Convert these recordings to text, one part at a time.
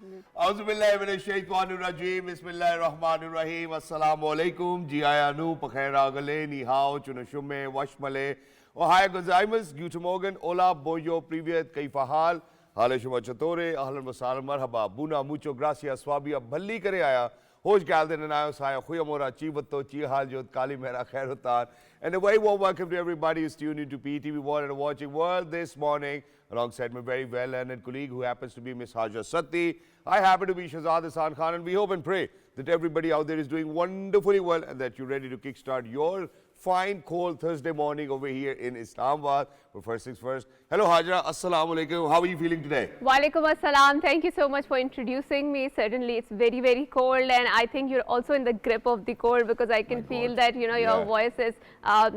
Auzubillahi minash shaitanir rajeem. Bismillahir rahmanir rahim. Assalamu alaikum. Ji ayanu pakhairagale ni hao chunashume washmale. Ohaya gozaimus. Guten Morgen. Hola boyo privyet kaifa hal. Hale shuma chatore. Ahlan wa sahlan marhaba. Buna mucho gracias. Swabia bhalli kare aya. Hoş geldin and ayo saya khuyamora chivato chi hal jot kali mera khairutan. And a very warm welcome to everybody who's tuned into PTV World and watching World this morning. Alongside my very well-learned colleague who happens to be Miss Hajra Satti. I happen to be Shahzad Hasan Khan, and we hope and pray that everybody out there is doing wonderfully well and that you're ready to kickstart your fine, cold Thursday morning over here in Islamabad. But first things first, hello Hajra, assalamu alaikum. How are you feeling today? Walaikum assalam. Thank you so much for introducing me. Certainly, it's very, very cold, and I think you're also in the grip of the cold because I can feel that your voice is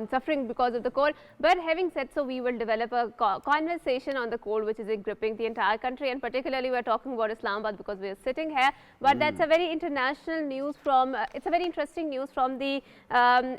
suffering because of the cold. But having said so, we will develop a conversation on the cold, which is gripping the entire country, and particularly we're talking about Islamabad because we're sitting here. But that's a very international news from. It's a very interesting news from the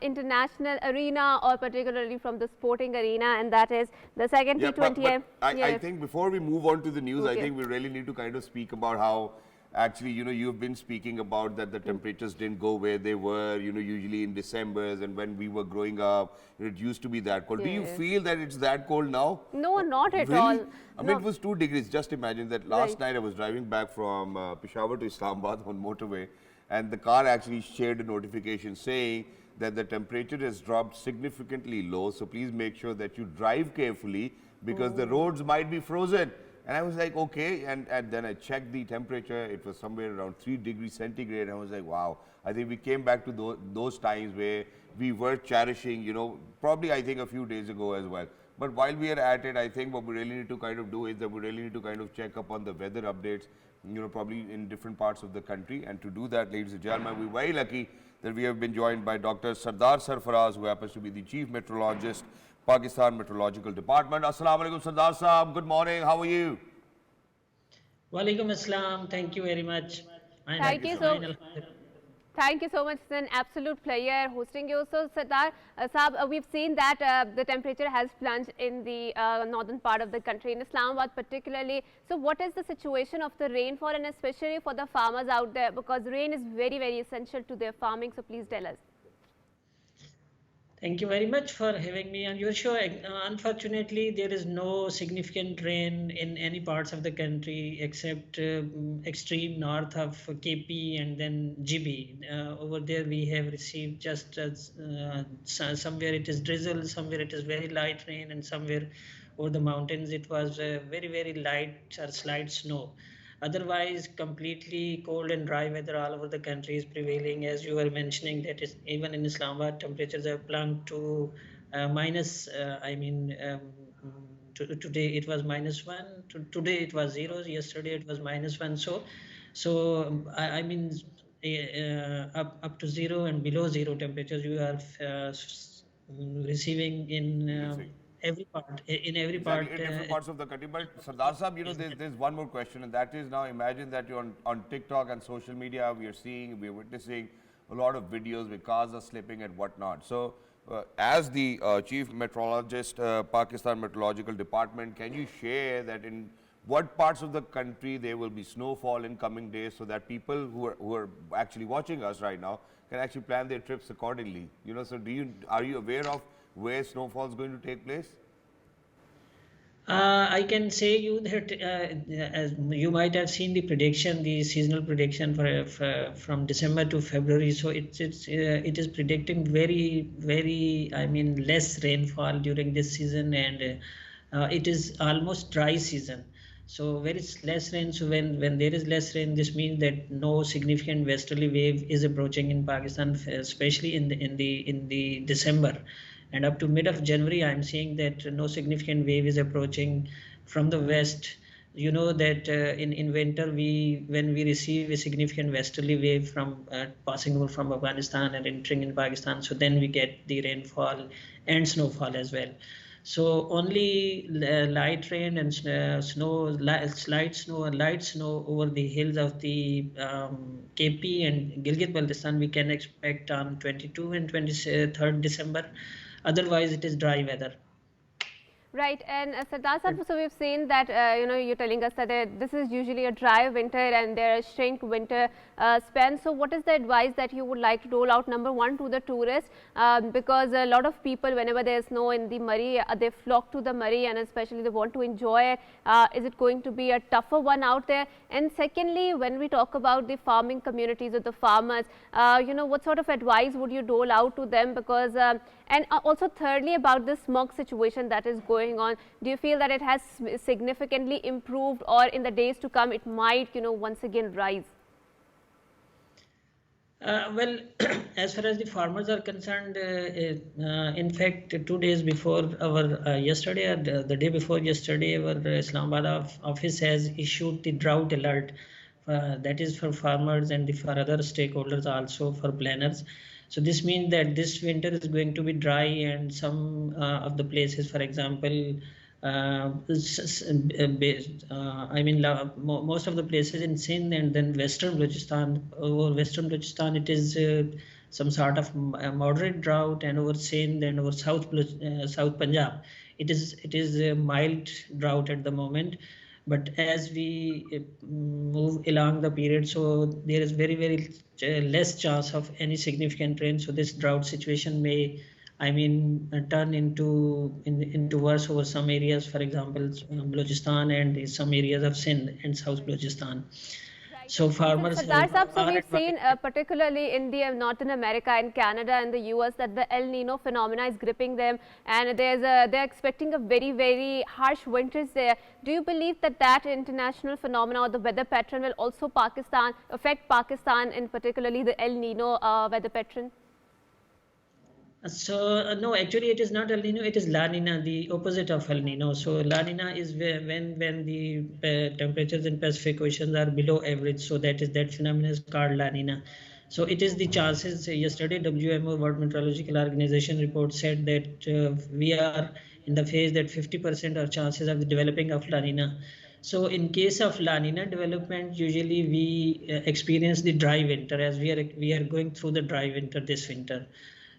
international arena, or particularly from the sporting arena, and that is the second T20. I think before we move on to the news, I think we really need to kind of speak about how actually, you've been speaking about that the temperatures didn't go where they were, usually in Decembers, and when we were growing up, it used to be that cold. Do you feel that it's that cold now? No, not at really? all. I mean, it was 2 degrees. Just imagine that last night I was driving back from Peshawar to Islamabad on motorway, and the car actually shared a notification saying that the temperature has dropped significantly low, so please make sure that you drive carefully because the roads might be frozen. And I was like, okay, and then I checked the temperature, it was somewhere around 3 degrees centigrade, and I was like, wow. I think we came back to those times where we were cherishing, probably I think a few days ago as well. But while we are at it, I think what we really need to kind of do is that we really need to kind of check up on the weather updates, probably in different parts of the country. And to do that, ladies and gentlemen, we're very lucky that we have been joined by Dr. Sardar Sarfaraz, who happens to be the Chief Meteorologist, Pakistan Meteorological Department. Assalamu alaikum, Sardar Saab. Good morning. How are you? Walaikum assalam. Thank you very much. Thank you so much. It's an absolute pleasure hosting you. So, Sardar Saab, we've seen that the temperature has plunged in the northern part of the country, in Islamabad particularly. So, what is the situation of the rainfall, and especially for the farmers out there, because rain is very, very essential to their farming. So, please tell us. Thank you very much for having me on your show. Unfortunately, there is no significant rain in any parts of the country except extreme north of KP and then GB. Over there, we have received just somewhere it is drizzle, somewhere it is very light rain, and somewhere over the mountains it was very, very light or slight snow. Otherwise, completely cold and dry weather all over the country is prevailing. As you were mentioning, that is even in Islamabad, temperatures have plunged to minus. Today it was -1. Today it was 0. Yesterday it was -1. So I mean, up to 0 and below 0 temperatures you are receiving in. Every part, in every part. In different parts of the country. But Sardar Saab, there's one more question, and that is, now imagine that you're on TikTok and social media, we are witnessing a lot of videos where cars are slipping and whatnot. So, as the Chief Meteorologist, Pakistan Meteorological Department, can you share that in what parts of the country there will be snowfall in coming days, so that people who are actually watching us right now can actually plan their trips accordingly? So are you aware of where snowfall is going to take place? I can say you that as you might have seen the prediction, the seasonal prediction from December to February. So it is predicting very less rainfall during this season, and it is almost dry season. So very less rain. So when there is less rain, this means that no significant westerly wave is approaching in Pakistan, especially in the December. And up to mid of January, I'm seeing that no significant wave is approaching from the west. You know that in winter, when we receive a significant westerly wave from passing over from Afghanistan and entering in Pakistan, so then we get the rainfall and snowfall as well. So only light rain and light snow over the hills of the KP and Gilgit-Baltistan we can expect on 22 and 23rd December. Otherwise, it is dry weather. Right, and Sardar Sahab, so we've seen that you're telling us that this is usually a dry winter and there are shrink winter span. So what is the advice that you would like to roll out, number one, to the tourists, because a lot of people, whenever there's snow in the Murray, they flock to the Murray, and especially they want to enjoy it. Is it going to be a tougher one out there? And secondly, when we talk about the farming communities or the farmers, what sort of advice would you roll out to them? Because and also thirdly, about the smog situation that is going on, do you feel that it has significantly improved, or in the days to come it might once again rise? Well, as far as the farmers are concerned, in fact, 2 days before our yesterday, or the day before yesterday, our Islamabad office has issued the drought alert. That is for farmers and for other stakeholders, also for planners. So this means that this winter is going to be dry, and some of the places, for example, most of the places in Sindh and then Western Balochistan, over Western Balochistan, it is some sort of moderate drought, and over Sindh and over South Punjab, it is a mild drought at the moment. But as we move along the period, so there is very, very less chance of any significant rain. So this drought situation may, turn into worse over some areas, for example, Balochistan and some areas of Sindh and South Balochistan. So farmers Sardar Sahab, so we've seen particularly in the Northern America and Canada and the US that the El Nino phenomena is gripping them, and they're expecting a very, very harsh winters there. Do you believe that international phenomena or the weather pattern will also affect Pakistan, and particularly the El Nino weather pattern? So no, actually it is not El Nino, it is La Nina, the opposite of El Nino. So La Nina is when the temperatures in Pacific Oceans are below average. So that phenomenon is called La Nina. So it is the chances. Yesterday, WMO, World Meteorological Organization report said that we are in the phase that 50% are chances of the developing of La Nina. So in case of La Nina development, usually we experience the dry winter, as we are going through the dry winter this winter.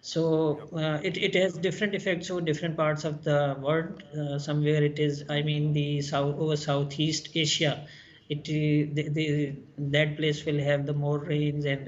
So it has different effects over different parts of the world. Somewhere it is, the Southeast Asia, that place will have the more rains, and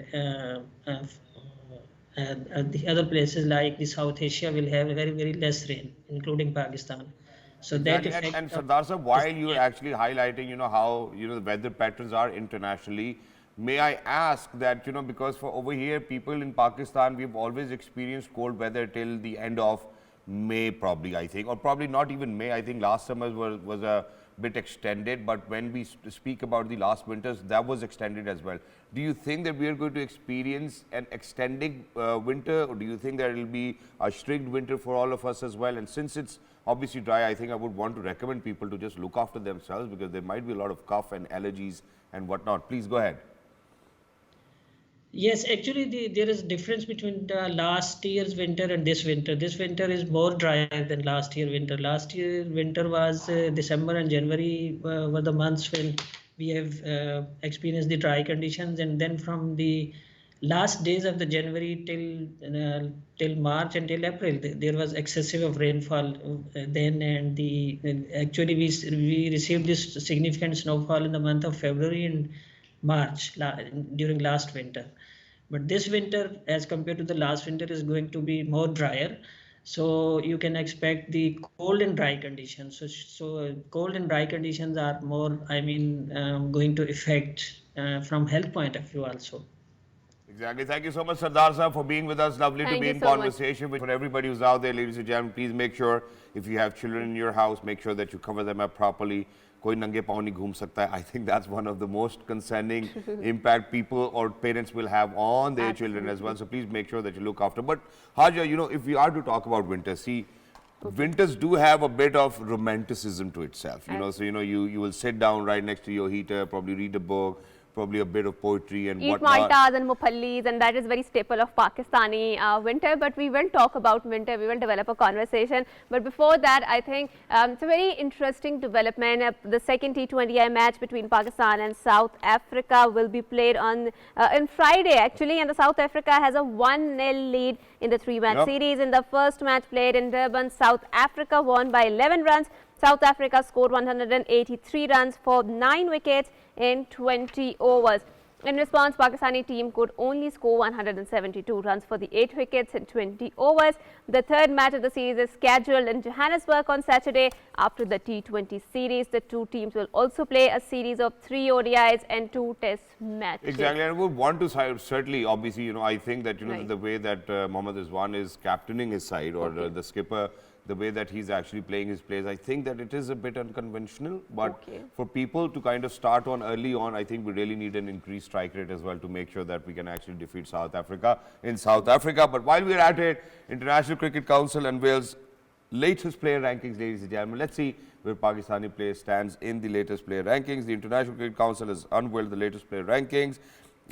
the other places like the South Asia will have very, very less rain, including Pakistan. So that effect. And Sardar Sahab, while you are actually highlighting, how the weather patterns are internationally, may I ask that, because for over here, people in Pakistan, we've always experienced cold weather till the end of May, probably, I think, or probably not even May. I think last summer was a bit extended, but when we speak about the last winters, that was extended as well. Do you think that we are going to experience an extending winter, or do you think that it will be a strict winter for all of us as well? And since it's obviously dry, I think I would want to recommend people to just look after themselves, because there might be a lot of cough and allergies and whatnot. Please go ahead. Yes, actually there is a difference between the last year's winter and this winter. This winter is more drier than last year winter. Last year winter was December and January were the months when we have experienced the dry conditions, and then from the last days of the January till March and till April, there was excessive of rainfall then, and actually we received this significant snowfall in the month of February and March during last winter. But this winter, as compared to the last winter, is going to be more drier. So you can expect the cold and dry conditions. So cold and dry conditions are more, going to affect from health point of view also. Exactly. Thank you so much, Sardar Sahab, for being with us. Lovely to be in conversation with everybody who's out there, ladies and gentlemen. Please make sure, if you have children in your house, make sure that you cover them up properly. Koi nange pav nahi ghum sakta hai. I think that's one of the most concerning impact people or parents will have on their children as well. So please make sure that you look after. But Hajra, if we are to talk about winter, see, winters do have a bit of romanticism to itself. So you will sit down right next to your heater, probably read a book, probably a bit of poetry and whatnot. Eat maltas and muphallis, and that is very staple of Pakistani winter. But we will talk about winter, we will develop a conversation. But before that, I think it's a very interesting development. The second T20I match between Pakistan and South Africa will be played on Friday actually, and the South Africa has a 1-0 lead in the 3-match series. In the first match played in Durban, South Africa won by 11 runs. South Africa scored 183 runs for 9 wickets in 20 overs. In response, Pakistani team could only score 172 runs for the 8 wickets in 20 overs. The third match of the series is scheduled in Johannesburg on Saturday. After the T20 series, the two teams will also play a series of 3 ODIs and 2 test matches. Exactly, and we want to certainly, obviously, I think that, the way that Mohammad Rizwan is captaining his side, or the skipper, the way that he's actually playing his plays, I think that it is a bit unconventional, but for people to kind of start on early on, I think we really need an increased strike rate as well to make sure that we can actually defeat South Africa in South Africa. But while we're at it, International Cricket Council unveils latest player rankings, ladies and gentlemen. Let's see where Pakistani player stands in the latest player rankings. The International Cricket Council has unveiled the latest player rankings.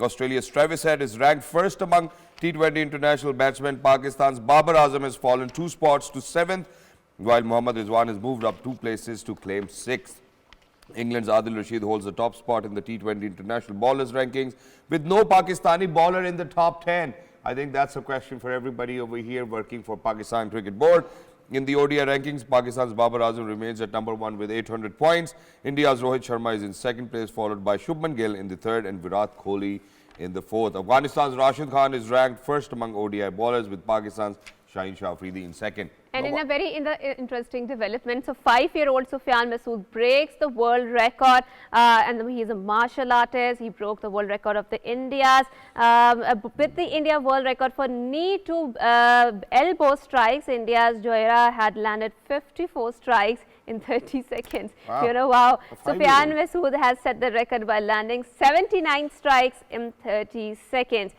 Australia's Travis Head is ranked first among T20 international batsmen. Pakistan's Babar Azam has fallen 2 spots to 7th, while Mohammad Rizwan has moved up 2 places to claim 6th. England's Adil Rashid holds the top spot in the T20 international bowlers rankings with no Pakistani bowler in the top 10. I think that's a question for everybody over here working for Pakistan Cricket Board. In the ODI rankings, Pakistan's Babar Azam remains at number 1 with 800 points. India's Rohit Sharma is in 2nd place, followed by Shubman Gill in the 3rd and Virat Kohli in the 4th. Afghanistan's Rashid Khan is ranked first among ODI bowlers, with Pakistan's Shaheen Shah Afridi in 2nd. And in a very interesting development, so 5-year-old Sufyan Masood breaks the world record, and he is a martial artist. He broke the world record of the India's with the India world record for knee to elbow strikes. India's Zohra had landed 54 strikes in 30 seconds. Wow. Wow. Sufyan Masood has set the record by landing 79 strikes in 30 seconds.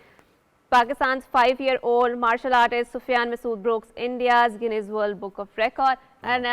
Pakistan's 5-year-old martial artist Sufyan Masood broke India's Guinness World Book of Record, and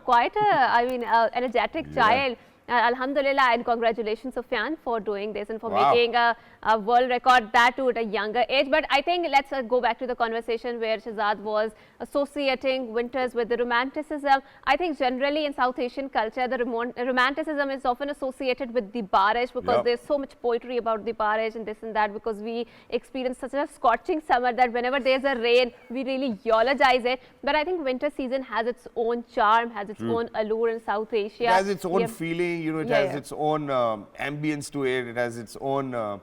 quite a energetic child. Alhamdulillah, and congratulations Sufyan for doing this and for making a world record, that too at a younger age. But I think let's go back to the conversation where Shahzad was associating winters with the romanticism. I think generally in South Asian culture, the romanticism is often associated with the barish, because there's so much poetry about the barish and this and that, because we experience such a scorching summer that whenever there's a rain, we really eulogize it. But I think winter season has its own charm, has its own allure in South Asia. It has its own feeling. It has its own ambience to it. It has its own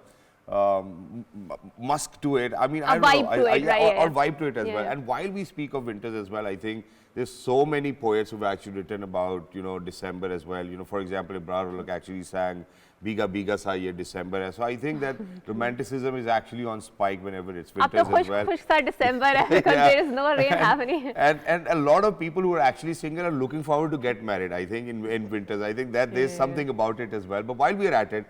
musk to it. I mean, I don't know. Or vibe to it as well. And while we speak of winters as well, I think there's so many poets who've actually written about, December as well. For example, Ibrahim Uluk actually sang Biga Biga Sa Ye December. So I think that romanticism is actually on spike whenever it's winters as well. Khush tha December because there is no rain happening. And a lot of people who are actually single are looking forward to get married, I think, in winters. I think that there's something about it as well. But while we're at it,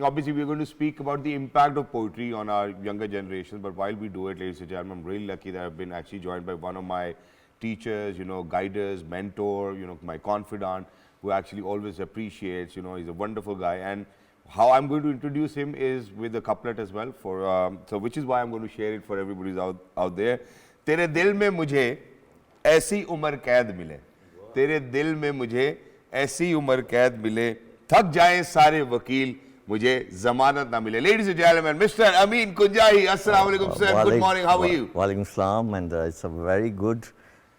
obviously we're going to speak about the impact of poetry on our younger generation. But while we do it, ladies and gentlemen, I'm really lucky that I've been actually joined by one of my teachers, guiders, mentor, my confidant, who actually always appreciates, he's a wonderful guy. And how I'm going to introduce him is with a couplet as well, so which is why I'm going to share it for everybody who's out there. तेरे दिल में मुझे ऐसी उम्र कैद मिले, तेरे दिल में मुझे ऐसी उम्र कैद मिले, थक जाएं सारे वकील, मुझे जमानत ना मिले. Ladies and gentlemen, Mr. Amin Kunjahi, Assalamu alaikum sir, good morning, how are you? Walaikum salam, and it's a very good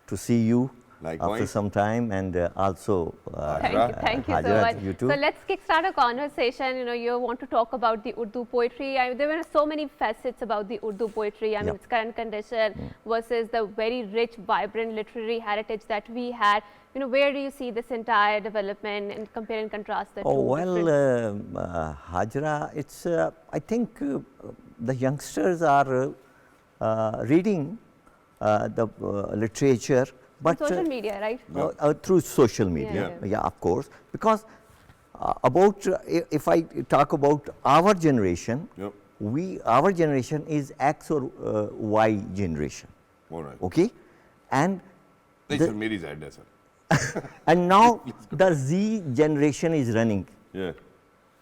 to see you. Likewise. After some time, and also thank you so much. You too. So let's kickstart a conversation. You want to talk about the Urdu poetry. There were so many facets about the Urdu poetry. I mean, its current condition versus the very rich, vibrant literary heritage that we had. Where do you see this entire development and compare and contrast the two? Hajra, it's I think the youngsters are reading the literature. But social media, right? Through social media, of course. Because if I talk about our generation, our generation is X or Y generation. All right. Okay, and and now the Z generation is running. Yeah.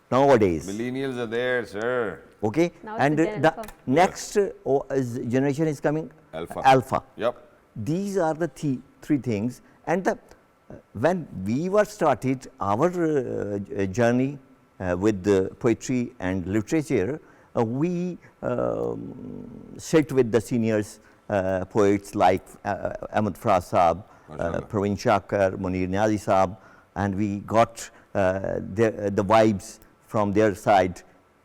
Nowadays. Millennials are there, sir. Okay, and the next generation is coming. Alpha. Yep. These are the three things, and when we were started our journey with the poetry and literature, we sit with the seniors poets like Ahmed Faraz Saab, Praveen Shakar, Munir Niazi Saab, and we got the vibes from their side.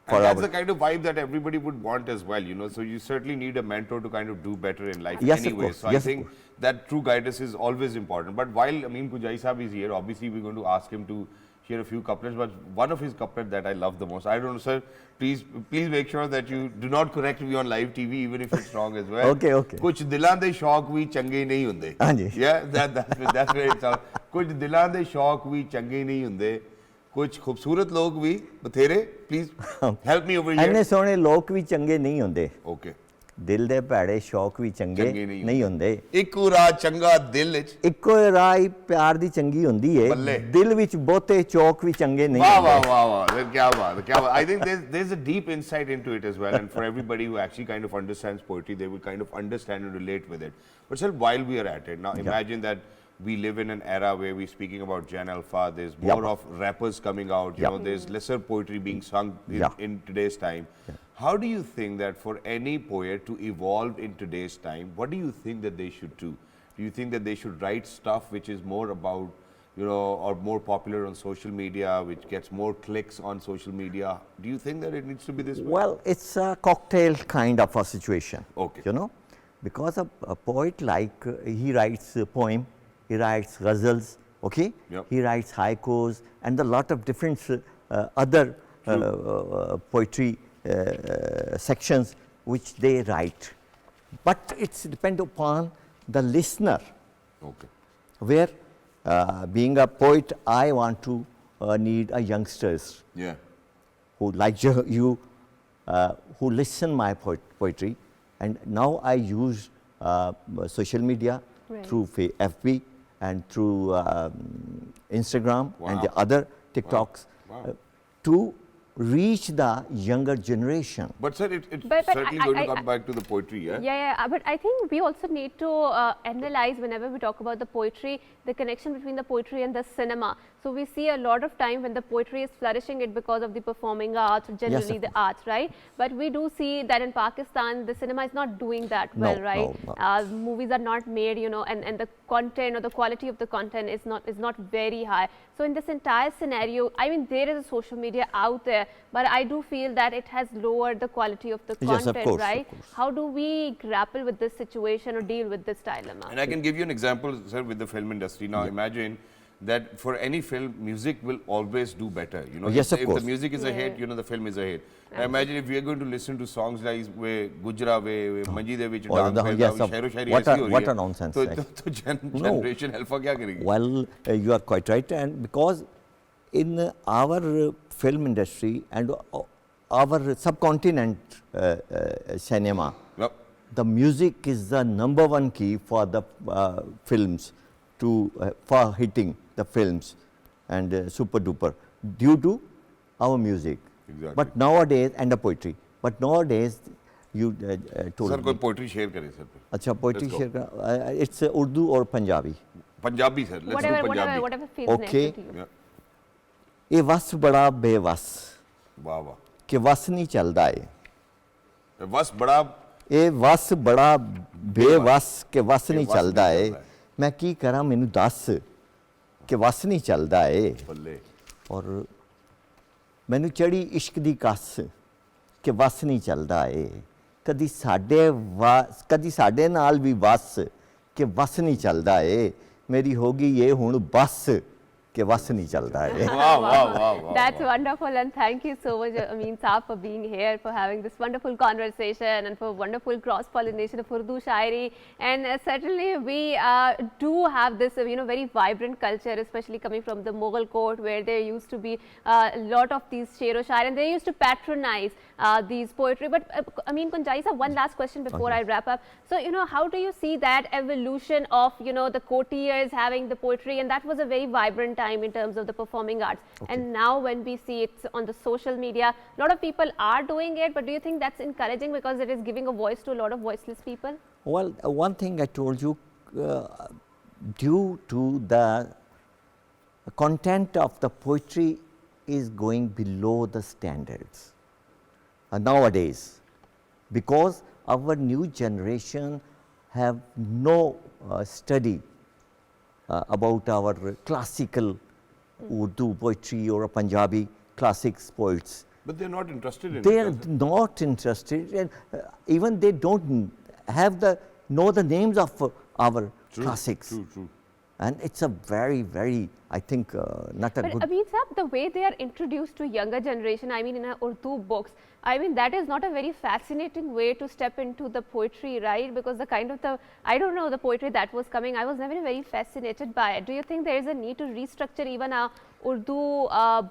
And that's the kind of vibe that everybody would want as well, you know. So you certainly need a mentor to kind of do better in life anyway. So I think that true guidance is always important. But while Amin Kunjahi Saab is here, obviously we're going to ask him to share a few couplets. But one of his couplets that I love the most, I don't know, sir, please make sure that you do not correct me on live TV, even if it's wrong as well. Okay, okay. Kuch dilan de shauq vi change nahi hunde. Yeah, that's where it's all. Kuch dilan de shauq vi change nahi hunde. कुछ खूबसूरत लोग भी बथेरे please help me over here ਇੰਨੇ ਸੋਹਣੇ ਲੋਕ ਵੀ ਚੰਗੇ ਨਹੀਂ ਹੁੰਦੇ ਓਕੇ ਦਿਲ ਦੇ ਭੈੜੇ ਸ਼ੌਕ ਵੀ ਚੰਗੇ ਨਹੀਂ ਹੁੰਦੇ ਇੱਕੋ ਰਾਹ ਚੰਗਾ ਦਿਲ ਵਿੱਚ ਇੱਕੋ ਰਾਹ ਹੀ ਪਿਆਰ ਦੀ ਚੰਗੀ ਹੁੰਦੀ ਏ ਦਿਲ ਵਿੱਚ ਬਹੁਤੇ ਚੌਕ ਵੀ ਚੰਗੇ ਨਹੀਂ ਵਾਹ ਵਾਹ ਵਾਹ ਵਾਹ ਕੀ ਬਾਤ I think there's a deep insight into it as well, and for everybody who actually kind of understands poetry, they will kind of understand and relate with it. But sir, while we are at it now, imagine that we live in an era where we're speaking about Gen Alpha, there's more of rappers coming out, you know, there's lesser poetry being sung in today's time. How do you think that for any poet to evolve in today's time, what do you think that they should do? Do you think that they should write stuff which is more about, you know, or more popular on social media, which gets more clicks on social media? Do you think that it needs to be this way? Well, it's a cocktail kind of a situation, you know, because a poet like, he writes a poem, he writes ghazals, okay? He writes haikus and a lot of different other poetry sections which they write. But it's depend upon the listener. Okay. Where being a poet, I want to need a youngsters who like you, who listen my poetry, and now I use social media through FB and through Instagram and the other TikToks to reach the younger generation. But sir, it's certainly going to come back to the poetry, yeah, but I think we also need to analyze whenever we talk about the poetry, the connection between the poetry and the cinema. So we see a lot of time when the poetry is flourishing it because of the performing arts or generally the arts, right? But we do see that in Pakistan, the cinema is not doing that well, right? Movies are not made, you know, and the content or the quality of the content is not very high. So in this entire scenario, I mean, there is a social media out there, but I do feel that it has lowered the quality of the content, right? How do we grapple with this situation or deal with this dilemma? And I can give you an example, sir, with the film industry. Now imagine that for any film, music will always do better. You know, if the music is a hit, you know, the film is a hit. Imagine if we are going to listen to songs like where Gujra, where Manji de vich what a nonsense. So generation alpha kya karegi? Well, you are quite right, and because in our film industry and our subcontinent cinema, the music is the #1 key for the films for hitting the films and super duper due to our music. Exactly. But nowadays, and the poetry. But nowadays, you told sir, me. koi poetry share kare sir. Acha, poetry share kar. It's Urdu or Punjabi. Punjabi sir. Let's do Punjabi. Whatever feels natural to you. ये वस बड़ा बेवस वाह वाह कि वस नहीं चलता है वस बड़ा ये वस बड़ा बेवस कि वस नहीं चलता है मैं की करा मैनू दस कि वस नहीं चलता है और मैनू चढ़ी इश्क दी कस कि वस नहीं चलता है कदी साडे नाल भी वस कि वस नहीं चलता है मेरी होगी ये हुण बस कि वस नहीं चलता है. That's wonderful, and thank you so much, Amin Saab, for being here, for having this wonderful conversation, and for wonderful cross-pollination of Urdu Shairi. And certainly we do have this, you know, very vibrant culture, especially coming from the Mughal court, where there used to be a lot of these Shero Shair, and they used to patronize these poetry. But Amin Kunjahi Saab, one last question before I wrap up. So, you know, how do you see that evolution of, you know, the courtiers having the poetry, and that was a very vibrant time in terms of the performing arts. And now when we see it on the social media, a lot of people are doing it, but do you think that's encouraging because it is giving a voice to a lot of voiceless people? Well, one thing I told you, due to the content of the poetry is going below the standards nowadays, because our new generation have no study about our classical Urdu poetry or Punjabi classics poets. But they're not interested in They it. are not interested, and even they don't have know the names of our classics. True. And it's a very, very, I think, not a But good. Amin sir, the way they are introduced to younger generation, I mean in our Urdu books, I mean that is not a very fascinating way to step into the poetry, right? Because the kind of I don't know, the poetry that was coming, I was never very fascinated by it. Do you think there is a need to restructure even our Urdu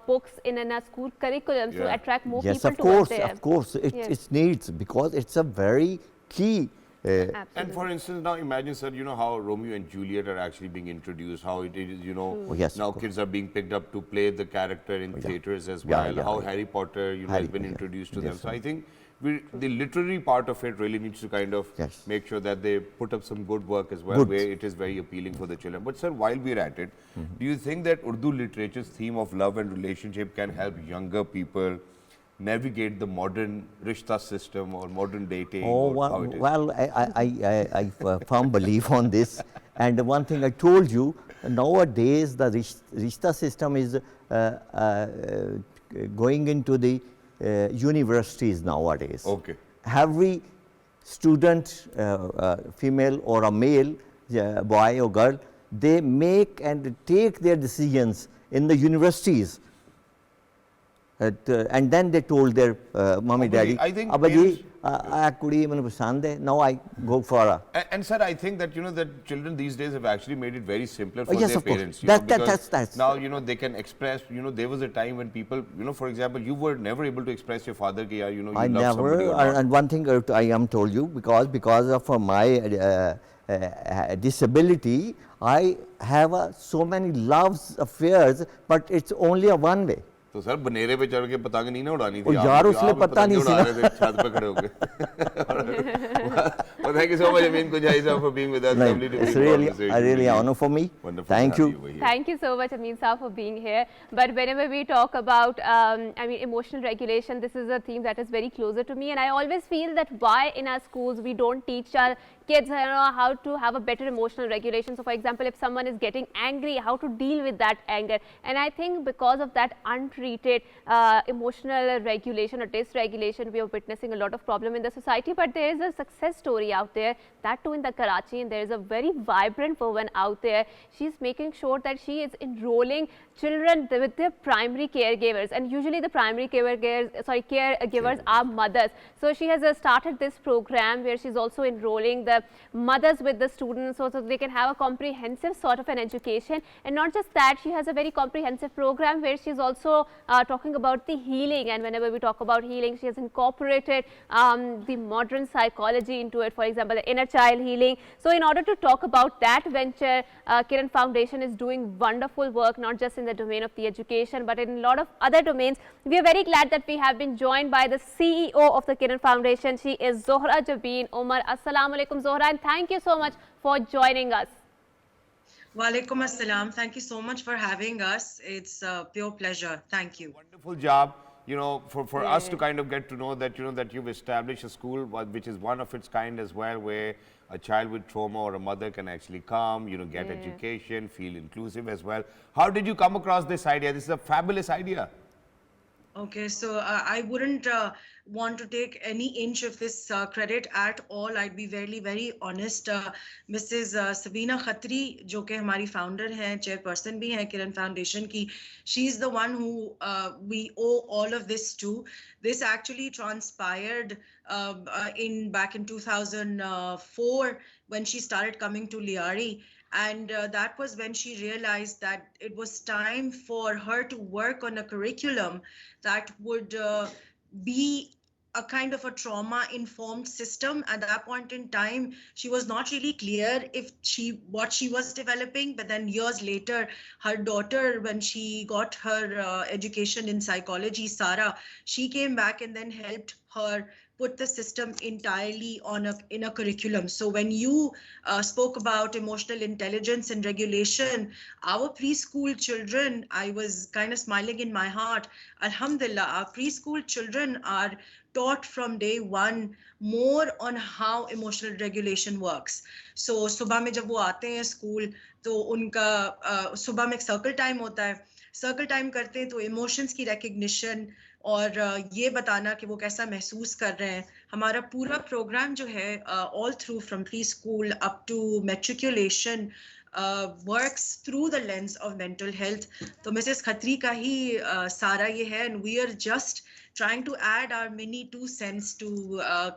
books in a school curriculum to attract more Yes, people of towards course, there? of course, it needs, because it's a very key. And for instance, now imagine, sir, you know how Romeo and Juliet are actually being introduced, how it is, you know, Oh, yes, now of course. kids are being picked up to play the character in theaters as Yeah, well, yeah, how yeah. Harry Potter, you know, has been introduced to them. Yes, So I think the literary part of it really needs to kind of Yes. make sure that they put up some good work as well, Good. where it is very appealing for the children. But sir, while we're at it, do you think that Urdu literature's theme of love and relationship can help younger people navigate the modern rishta system or modern dating? Oh, or how it is? well, I firm believe on this. And one thing I told you, nowadays the Rishta system is going into the universities nowadays. Okay. Every student, female or a male, boy or girl, they make and take their decisions in the universities. And then they told their mommy, Abba daddy, ji, I think Abba ji, parents- kudi manu pasand hai, now I go for a. And sir, I think that, you know, that children these days have actually made it very simpler for yes, their of course. parents. You know, because That's now, you know, they can express, you know, there was a time when people, you know, for example, you were never able to express your father, ki, you know, you I love somebody never, or not. and one thing I am told you, because of my disability, I have so many loves affairs, but it's only a one way. तो sir बनेरे पे चढ़ के पतंग नहीं ना उड़ानी थी ओ यार, उसने पता नहीं उड़ा रहे थे छत पे खड़े होके well, thank you so much Amin Kunjahi sir for being with us. Lovely to It's be in really conversation a really with you. honor for me. Wonderful Thank to you. have over here. Thank you so much, Amin Saab, for being here. But whenever we talk about, I mean, emotional regulation, this is a theme that is very closer to me. And I always feel that why in our schools we don't teach our kids, you know, how to have a better emotional regulation. So, for example, if someone is getting angry, how to deal with that anger. And I think because of that untreated emotional regulation or dysregulation, we are witnessing a lot of problem in the society. But there is a success story out there, that too in the Karachi, and there is a very vibrant woman out there. She's making sure that she is enrolling children with their primary caregivers, and usually the primary caregivers are mothers. So she has started this program where she's also enrolling the mothers with the students so they can have a comprehensive sort of an education. And not just that, she has a very comprehensive program where she's also talking about the healing. And whenever we talk about healing, she has incorporated the modern psychology into it, for example, the inner child healing. So in order to talk about that venture, Kiran Foundation is doing wonderful work, not just in the domain of the education, but in a lot of other domains. We are very glad that we have been joined by the CEO of the Kiran Foundation. She is Zohra Jabeen. Omar, assalamu alaikum Zohra, and thank you so much for joining us. Walaikum assalam. Thank you so much for having us. It's a pure pleasure. Thank you. Wonderful job, you know, for us to kind of get to know that, you know, that you've established a school which is one of its kind as well, where a child with trauma or a mother can actually come, you know, get education, feel inclusive as well. How did you come across this idea? This is a fabulous idea. Okay, so I wouldn't want to take any inch of this credit at all. I'd be very honest. Mrs. Sabina Khatri, जो कि हमारी founder हैं, chairperson भी हैं Kiran Foundation की, she's the one who we owe all of this to. This actually transpired back in 2004 when she started coming to Liari. And that was when she realized that it was time for her to work on a curriculum that would be a kind of a trauma-informed system. At that point in time, she was not really clear what she was developing. But then years later, her daughter, when she got her education in psychology, Sarah, she came back and then helped her put the system entirely in a curriculum. So when you spoke about emotional intelligence and regulation, our preschool children, I was kind of smiling in my heart. Alhamdulillah, our preschool children are taught from day one more on how emotional regulation works. So सुबह में जब वो आते हैं school तो उनका सुबह में एक सर्कल टाइम होता है, सर्कल टाइम करते हैं तो इमोशंस की रिकग्निशन और ये बताना कि वो कैसा महसूस कर रहे हैं. हमारा पूरा प्रोग्राम जो है all through from preschool up to matriculation works through the lens of mental health. तो मिसेस खत्री का ही सारा ये है, and we are just trying to add our mini 2 cents to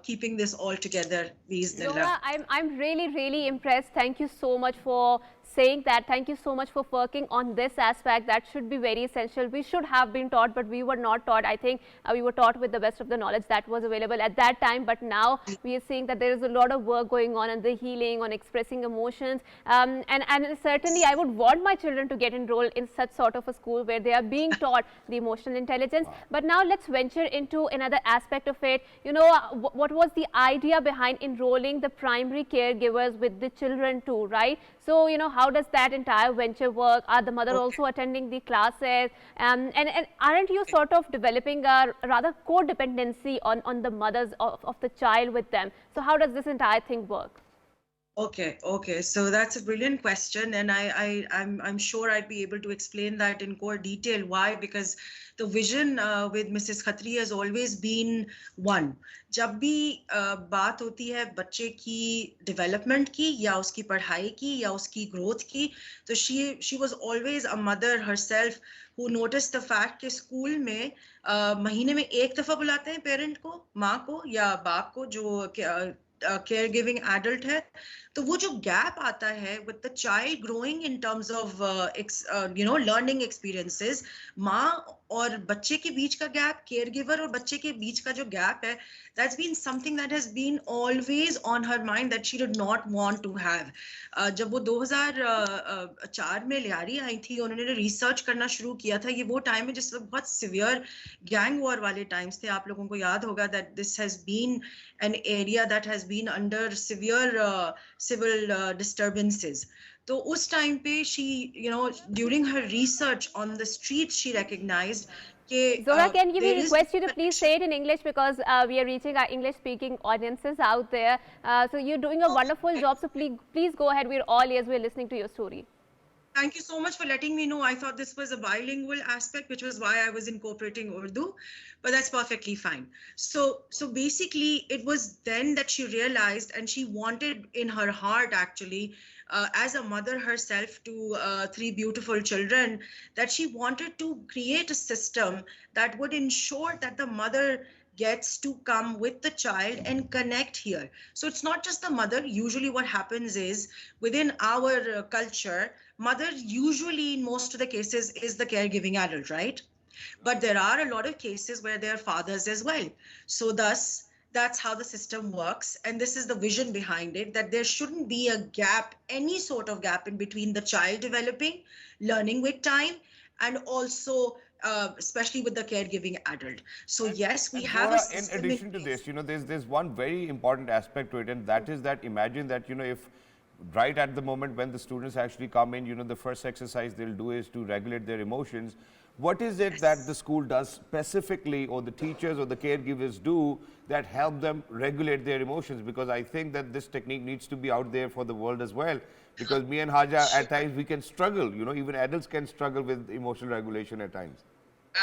keeping this all together. Zohra, I'm really impressed. Thank you so much for saying that. Thank you so much for working on this aspect. That should be very essential. We should have been taught, but we were not taught. I think we were taught with the best of the knowledge that was available at that time. But now we are seeing that there is a lot of work going on the healing, on expressing emotions. And certainly I would want my children to get enrolled in such sort of a school where they are being taught the emotional intelligence. But now let's venture into another aspect of it. You know, what was the idea behind enrolling the primary caregivers with the children too, right? So, you know, how does that entire venture work? Are the mother also attending the classes? And aren't you sort of developing a rather codependency on the mothers of the child with them? So how does this entire thing work? Okay. So that's a brilliant question, and I'm sure I'd be able to explain that in core detail. Why? Because the vision with Mrs. Khatri has always been one. जब भी बात होती है बच्चे की development की या उसकी पढ़ाई की या उसकी growth की, तो she was always a mother herself who noticed the fact कि स्कूल में महीने में एक दफा बुलाते हैं पेरेंट को, माँ को या बाप को जो केयर गिविंग एडल्ट है, तो वो जो गैप आता है with the child growing in terms of learning experiences, माँ और बच्चे के बीच का गैप, केयर गिवर और बच्चे के बीच का जो गैप है, that's been something that has been always on her mind that she did not want to have. जब वो 2004 में लियारी आई थी, उन्होंने रिसर्च करना शुरू किया था. ये वो टाइम है जिस वक्त बहुत सिवियर गैंग वॉर वाले टाइम्स थे. आप लोगों को याद होगा that this has been an area that has been under severe civil disturbances. तो उस टाइम पे she, during her research on the streets, she recognized Zohra, can we request you to please say it in English, because we are reaching our English-speaking audiences out there. So you're doing a wonderful job. So please go ahead. We're all ears. We're listening to your story. Thank you so much for letting me know. I thought this was a bilingual aspect, which was why I was incorporating Urdu, but that's perfectly fine. So basically, it was then that she realized, and she wanted in her heart actually, as a mother herself to 3 beautiful children, that she wanted to create a system that would ensure that the mother gets to come with the child and connect here. So it's not just the mother. Usually what happens is, within our culture, mother usually in most of the cases is the caregiving adult, right? But there are a lot of cases where there are fathers as well. So thus, that's how the system works. And this is the vision behind it, that there shouldn't be a gap, any sort of gap in between the child developing, learning with time, and also especially with the caregiving adult. So yes, we have a system. In addition to this, there's one very important aspect to it, and that is that imagine that, if right at the moment when the students actually come in, the first exercise they'll do is to regulate their emotions. What is it that the school does specifically, or the teachers or the caregivers do, that help them regulate their emotions? Because I think that this technique needs to be out there for the world as well. Because me and Hajra, at times we can struggle, even adults can struggle with emotional regulation at times.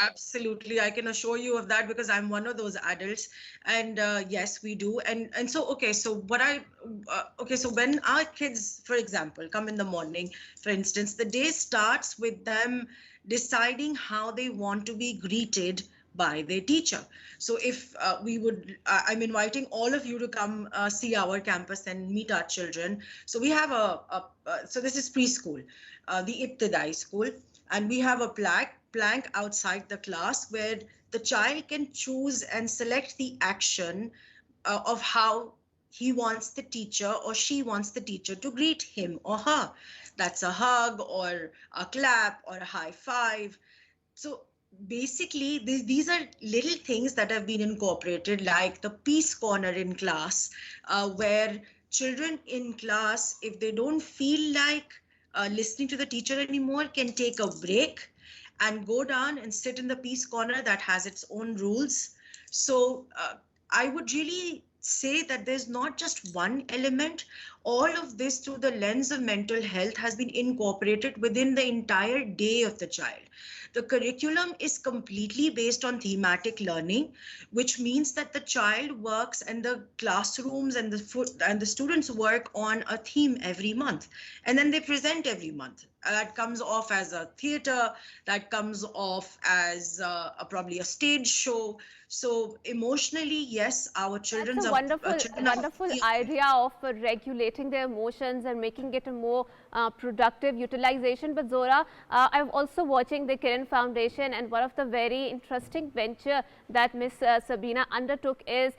Absolutely, I can assure you of that, because I'm one of those adults, and yes, we do. And so so when our kids, for example, come in the morning, for instance, the day starts with them deciding how they want to be greeted by their teacher. So if I'm inviting all of you to come see our campus and meet our children. So we have so this is preschool, the Ibtidai school, and we have a plank outside the class where the child can choose and select the action of how he wants the teacher or she wants the teacher to greet him or her. That's a hug or a clap or a high five. So basically, these are little things that have been incorporated, like the peace corner in class, where children in class, if they don't feel like listening to the teacher anymore, can take a break and go down and sit in the peace corner that has its own rules. So I would really say that there's not just one element. All of this through the lens of mental health has been incorporated within the entire day of the child. The curriculum is completely based on thematic learning, which means that the child works and the classrooms and the students work on a theme every month, and then they present every month. That comes off as a theater, that comes off as probably a stage show. So emotionally, yes, our children That's a wonderful idea of regulating their emotions and making it a more productive utilization. But Zohra, I'm also watching the Kiran Foundation, and one of the very interesting venture that Miss Sabina undertook is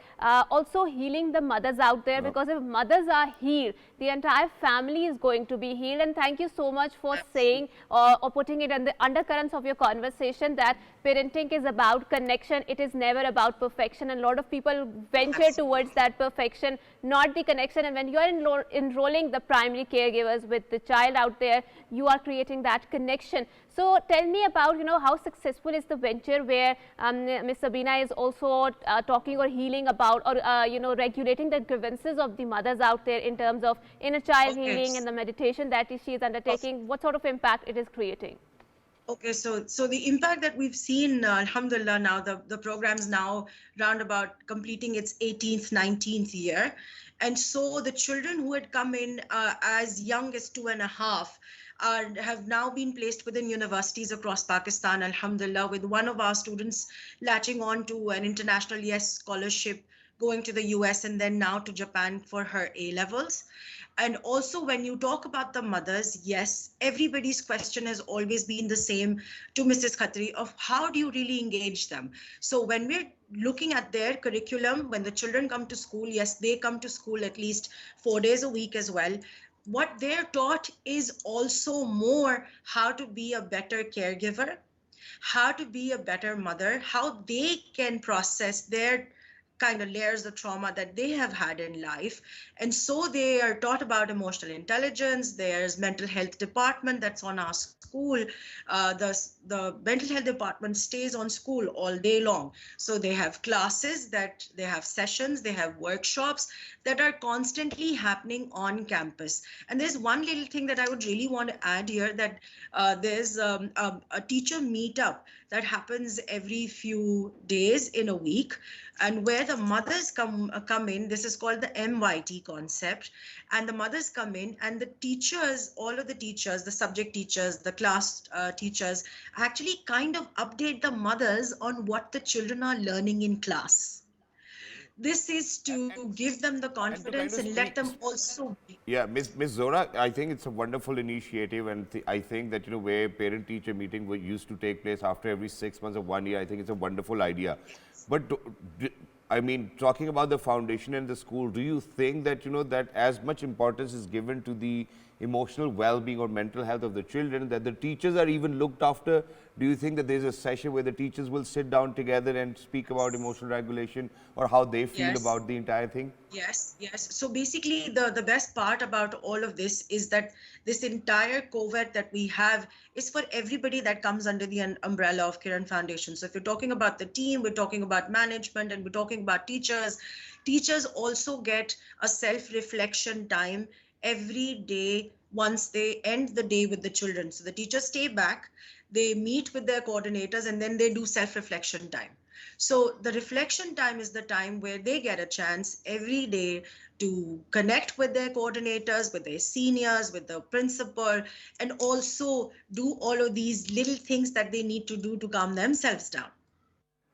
also healing the mothers out there, because if mothers are healed, the entire family is going to be healed. And thank you so much for saying or putting it in the undercurrents of your conversation that parenting is about connection. It is never about perfection, and a lot of people venture towards that perfection, not the connection. And when you are enrolling the primary caregivers with the child out there, you are creating that connection. So tell me about, how successful is the venture where Ms. Sabina is also talking or healing about, or regulating the grievances of the mothers out there in terms of inner child healing and the meditation that she is undertaking. What sort of impact it is creating? Okay, so the impact that we've seen, alhamdulillah, now the program's now round about completing its 18th, 19th year. And so the children who had come in as young as 2.5 have now been placed within universities across Pakistan, alhamdulillah, with one of our students latching on to an international scholarship, going to the US and then now to Japan for her A-levels. And also when you talk about the mothers, yes, everybody's question has always been the same to Mrs. Khatri of how do you really engage them? So when we're looking at their curriculum, when the children come to school, yes, they come to school at least 4 days a week as well. What they're taught is also more how to be a better caregiver, how to be a better mother, how they can process their kind of layers of trauma that they have had in life. And so they are taught about emotional intelligence. There's mental health department that's on our school. The mental health department stays on school all day long. So they have classes, that they have sessions, they have workshops that are constantly happening on campus. And there's one little thing that I would really want to add here, that there's a teacher meetup that happens every few days in a week, and where the mothers come in. This is called the MYT concept, and the mothers come in, and the teachers, all of the teachers, the subject teachers, the class teachers, actually kind of update the mothers on what the children are learning in class. This is to give them the confidence and let them also. Yeah, Ms. Zohra, I think it's a wonderful initiative, and I think that, where parent-teacher meeting used to take place after every 6 months or 1 year, I think it's a wonderful idea. But I mean, talking about the foundation and the school, do you think that, that as much importance is given to the emotional well-being or mental health of the children, that the teachers are even looked after? Do you think that there's a session where the teachers will sit down together and speak about emotional regulation or how they feel about the entire thing? Yes. So basically, the best part about all of this is that this entire covert that we have is for everybody that comes under the umbrella of Kiran Foundation. So if you're talking about the team, we're talking about management, and we're talking about teachers. Teachers also get a self-reflection time every day once they end the day with the children. So the teachers stay back, they meet with their coordinators, and then they do self-reflection time. So the reflection time is the time where they get a chance every day to connect with their coordinators, with their seniors, with the principal, and also do all of these little things that they need to do to calm themselves down.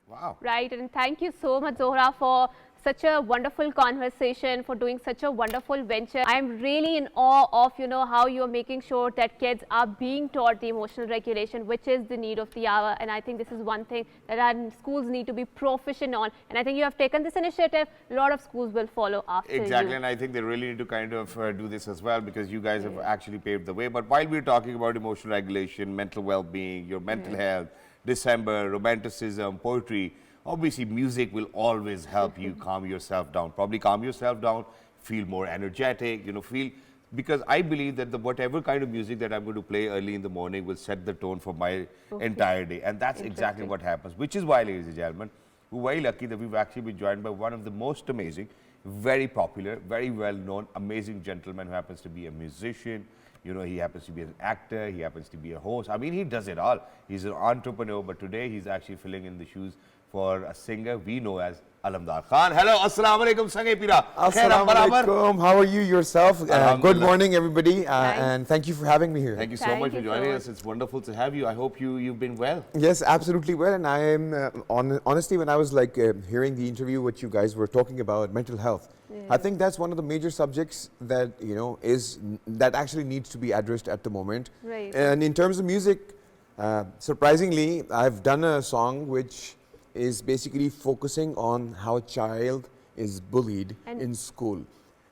Wow. Right, and thank you so much, Zohra, for such a wonderful conversation, for doing such a wonderful venture. I'm really in awe of, how you're making sure that kids are being taught the emotional regulation, which is the need of the hour. And I think this is one thing that our schools need to be proficient on. And I think you have taken this initiative. A lot of schools will follow after you. Exactly, and I think they really need to kind of do this as well, because you guys have actually paved the way. But while we're talking about emotional regulation, mental well-being, your mental health, December, romanticism, poetry, obviously, music will always help you calm yourself down. Probably calm yourself down, feel more energetic, because I believe that whatever kind of music that I'm going to play early in the morning will set the tone for my entire day. And that's exactly what happens, which is why, ladies and gentlemen, we're very lucky that we've actually been joined by one of the most amazing, very popular, very well-known, amazing gentleman who happens to be a musician. You know, he happens to be an actor, he happens to be a host. I mean, he does it all. He's an entrepreneur, but today he's actually filling in the shoes for a singer we know as Alamdar Khan. Hello, assalamu alaikum, Sange Pira. Assalamu alaikum. How are you yourself? Good morning, everybody, Thanks. and thank you for having me here. Thank you so Thank much you for so joining much. us. It's wonderful to have you. I hope you've been well. Yes, absolutely well. And I am honestly, when I was like hearing the interview, what you guys were talking about, mental health, I think that's one of the major subjects that that actually needs to be addressed at the moment. Right. And in terms of music, surprisingly, I've done a song which is basically focusing on how a child is bullied And- in school.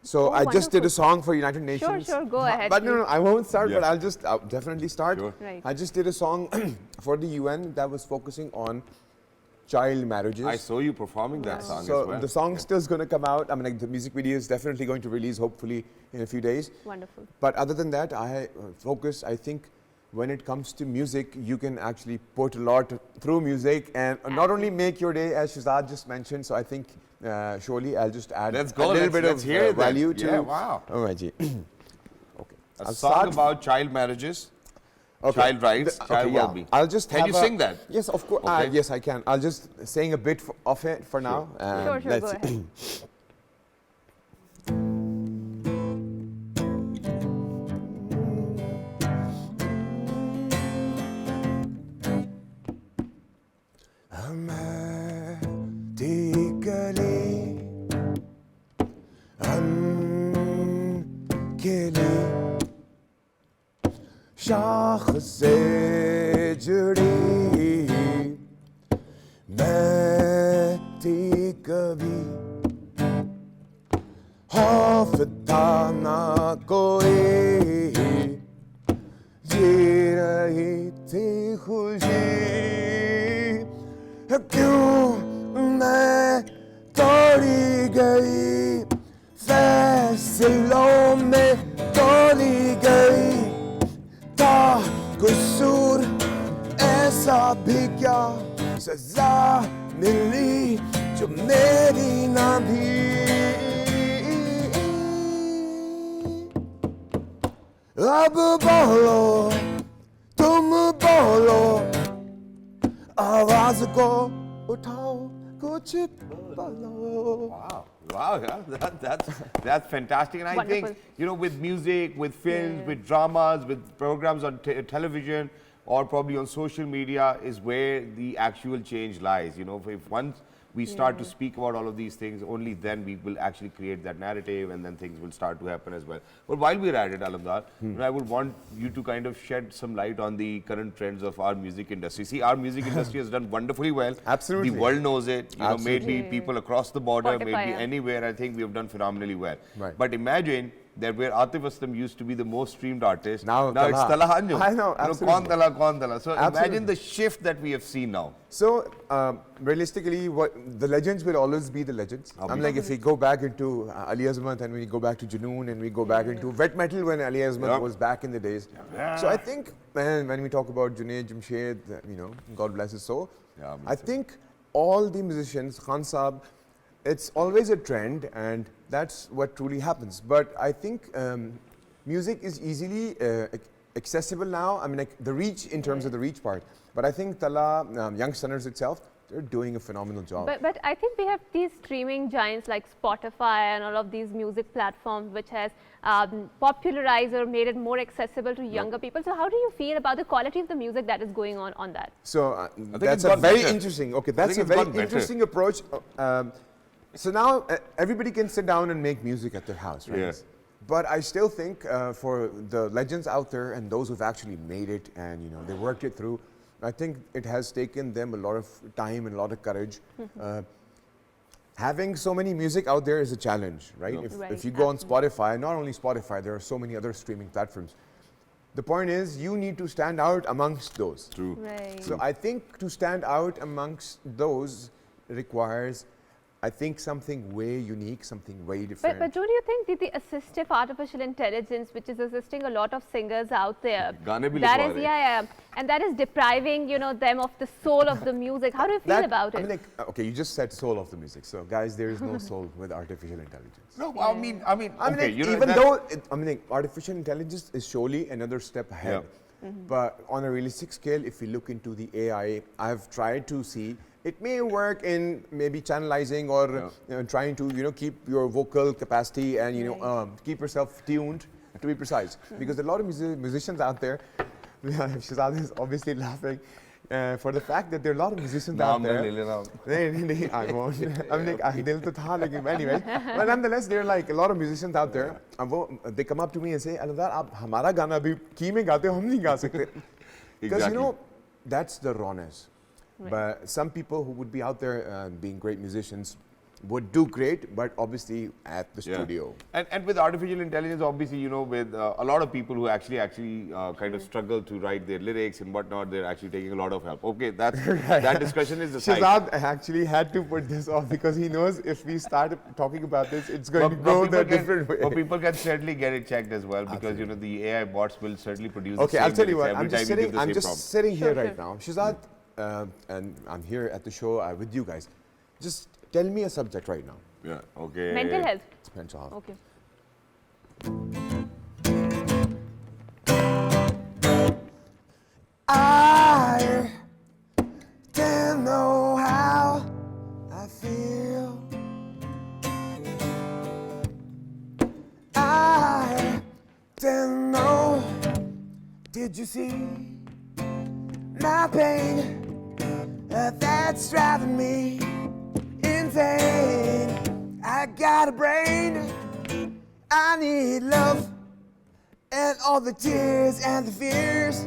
So Oh, I just did a wonderful. song for United Nations. Sure, go ahead, But no, please. I won't start, Yeah. but I'll definitely start. Sure. Right. I just did a song for the UN that was focusing on child marriages. I saw you performing that song So as well. the song still is going to come out. I mean, like, the music video is definitely going to release hopefully in a few days. Wonderful. But other than that, I focus, I think, when it comes to music, you can actually put a lot through music and not only make your day, as Shahzad just mentioned. So I think surely I'll just add Let's go. a little bit Let's of hear it then. value to. Yeah, wow. Oh, my G. Okay. A I'll song start- about child marriages, Okay. child rights, Okay, child yeah. well-being. I'll just Can have you a- sing that? Yes, of course. Okay. Yes, I can. I'll just sing a bit of it for now. Sure, go let's- ahead. शाख से जुड़ी मैं थी कभी खौफ था ना कोई जी रही थी खुशी क्यों मैं तोड़ी गई फैसलों में तोड़ी गई था कसूर ऐसा भी क्या सजा मिली जो मेरी ना भी अब बोलो तुम बोलो आवाज को उठाओ कुछ बोलो Wow, yeah, that's fantastic. And I Wonderful. think, you know, with music, with films, with dramas, with programs on television, or probably on social media is where the actual change lies. You know, if once we start to speak about all of these things, only then we will actually create that narrative, and then things will start to happen as well. But while we're at it, Alamdar, I would want you to kind of shed some light on the current trends of our music industry. See, our music industry has done wonderfully well. Absolutely. The world knows it. You know, maybe people across the border, maybe Spotify, yeah. anywhere, I think we have done phenomenally well. Right. But imagine that where Atif Aslam used to be the most streamed artist, Now it's Talha. Talha Anju. I know, absolutely. Kaun Tala. So Absolutely. imagine the shift that we have seen now. So realistically, what the legends will always be the legends. I'm like, if we go back into Ali Azmat and we go back to Junoon and we go back into wet metal when Ali Azmat was back in the days. So I think when we talk about Junaid Jamshed, God bless his soul, I think all the musicians, Khan Saab, it's always a trend and that's what truly happens. But I think music is easily accessible now. I mean, like the reach in terms of the reach part. But I think Tala, youngsters itself, they're doing a phenomenal job. But I think we have these streaming giants like Spotify and all of these music platforms which has popularized or made it more accessible to younger people. So how do you feel about the quality of the music that is going on that? So it's that's a got very better. interesting. Okay, I that's think a it's very got better. interesting approach. So now everybody can sit down and make music at their house, right? Yeah. But I still think for the legends out there and those who've actually made it and they worked it through, I think it has taken them a lot of time and a lot of courage. Having so many music out there is a challenge, right? Right, If you go on Spotify, not only Spotify, there are so many other streaming platforms. The point is, you need to stand out amongst those. True. Right. So I think to stand out amongst those requires, I think something way unique, something way different. But don't you think the assistive artificial intelligence, which is assisting a lot of singers out there, Gaane bhi that likhwa is, rahe. yeah, and that is depriving, you know, them of the soul of the music. How do you feel about I it? mean, like, okay, you just said soul of the music. So, guys, there is no soul with artificial intelligence. No, I mean, okay, like, you know, even that's- though like, artificial intelligence is surely another step ahead, but on a realistic scale, if we look into the AI, I've tried to see it may work in maybe channelizing or you know, trying to keep your vocal capacity and keep yourself tuned, to be precise, because a lot of musicians out there. Shahzad is obviously laughing. For the fact that there are a lot of musicians out there. I won't. I'm like, anyway. But nonetheless, there are like a lot of musicians out there. They come up to me and say, Alamdar, aap hamara gana bhi key mein gaate ho, hum nahi ga sakte. Because that's the rawness. Right. But some people who would be out there being great musicians would do great, but obviously at the studio. And with artificial intelligence, obviously, with a lot of people who actually kind of struggle to write their lyrics and whatnot, they're actually taking a lot of help. Okay, that's that discussion is aside. Shahzad actually had to put this off because he knows if we start talking about this, it's going to go the different way. But people can certainly get it checked as well because the AI bots will certainly produce. Okay, the same I'll tell you lyrics what. I'm just sitting here right now, Shahzad, and I'm here at the show with you guys. Just tell me a subject right now. Yeah, okay. Mental health. It's mental health. Okay. I don't know how I feel. I don't know. Did you see my pain? That's driving me insane. I got a brain. I need love and all the tears and the fears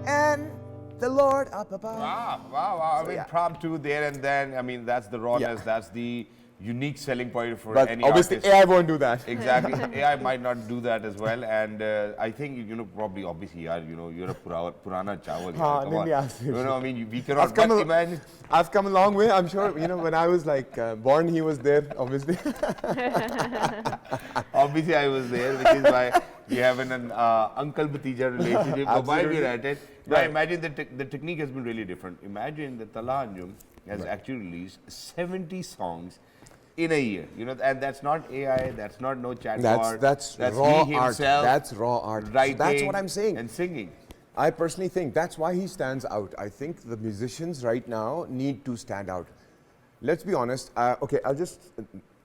and the Lord up above. Wow. I mean, prompt to there and then. I mean, that's the rawness. That's the unique selling point for but any obviously artist. AI won't do that. Exactly. AI might not do that as well. And I think, probably, obviously, you're a purana chawal. Come on. I mean, we cannot imagine. I've come a long way. I'm sure, when I was like born, he was there, obviously. Obviously, I was there, which is why we have an uncle-bhatija relationship. Why we're at it. Now, imagine the technique has been really different. Imagine that Tala Anjum has actually released 70 songs in a year, and that's not AI, that's not no chatbot. That's raw he art. himself That's raw art. Writing That's what I'm saying. and singing. I personally think that's why he stands out. I think the musicians right now need to stand out. Let's be honest. Okay,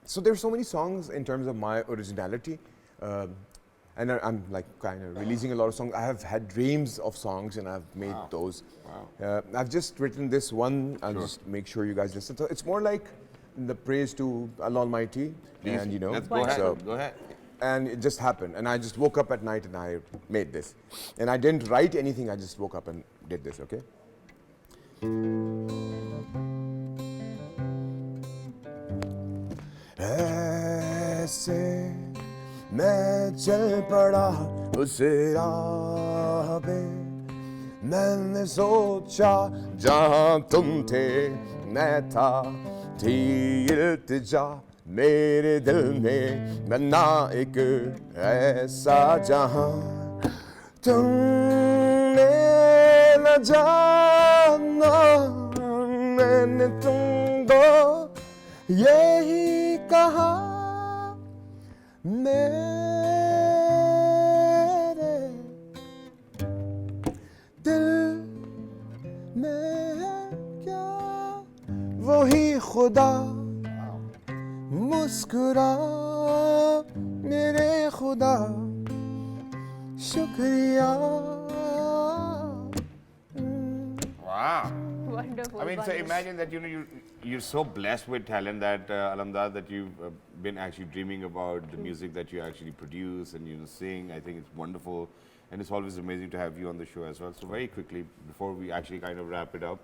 so there's so many songs in terms of my originality. And I'm like kind of releasing a lot of songs. I have had dreams of songs and I've made those. Wow. I've just written this one. I'll just make sure you guys listen. So it's more like the praise to Allah Almighty. Please, and let's go ahead. So, go ahead. and it just happened. And I just woke up at night and I made this. And I didn't write anything. I just woke up and did this, okay? ऐसे मैं चल पड़ा उस राह पे मैंने सोचा जहाँ तुम थे मैं था थी इल्तिजा मेरे दिल में बना एक ऐसा जहाँ तुमने न जाना मैंने तुमको यही कहा मेरे दिल में है क्या वही खुदा मुस्कुरा मेरे खुदा शुक्रिया. Wow. Wonderful. I mean, so imagine that you're so blessed with talent that Alamdar, that you've been actually dreaming about the music that you actually produce and sing. I think it's wonderful, and it's always amazing to have you on the show as well. So very quickly, before we actually kind of wrap it up,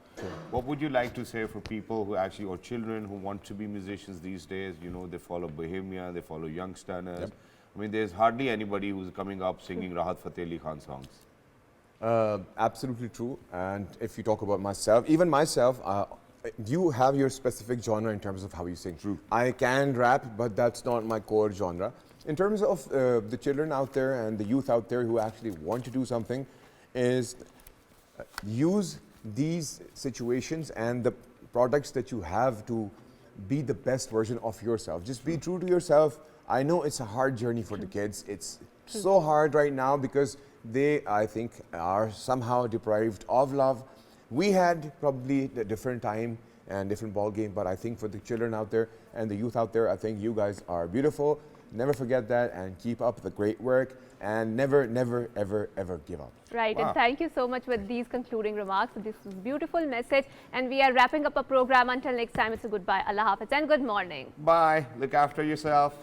what would you like to say for people who actually, or children who want to be musicians these days? They follow Bohemia, they follow youngsters. Yep. I mean, there's hardly anybody who's coming up singing Rahat Fateh Ali Khan songs. Absolutely true. And if you talk about myself, even myself, you have your specific genre in terms of how you sing. True. I can rap, but that's not my core genre. In terms of the children out there and the youth out there who actually want to do something, is use these situations and the products that you have to be the best version of yourself. Just be true to yourself. I know it's a hard journey for the kids. It's so hard right now because they, I think, are somehow deprived of love. We had probably a different time and different ball game, but I think for the children out there and the youth out there, I think you guys are beautiful. Never forget that and keep up the great work and never, never, ever, ever give up. Right, Wow. and thank you so much for these concluding remarks. This was a beautiful message, and we are wrapping up our program. Until next time, it's a goodbye. Allah Hafiz and good morning. Bye. Look after yourself.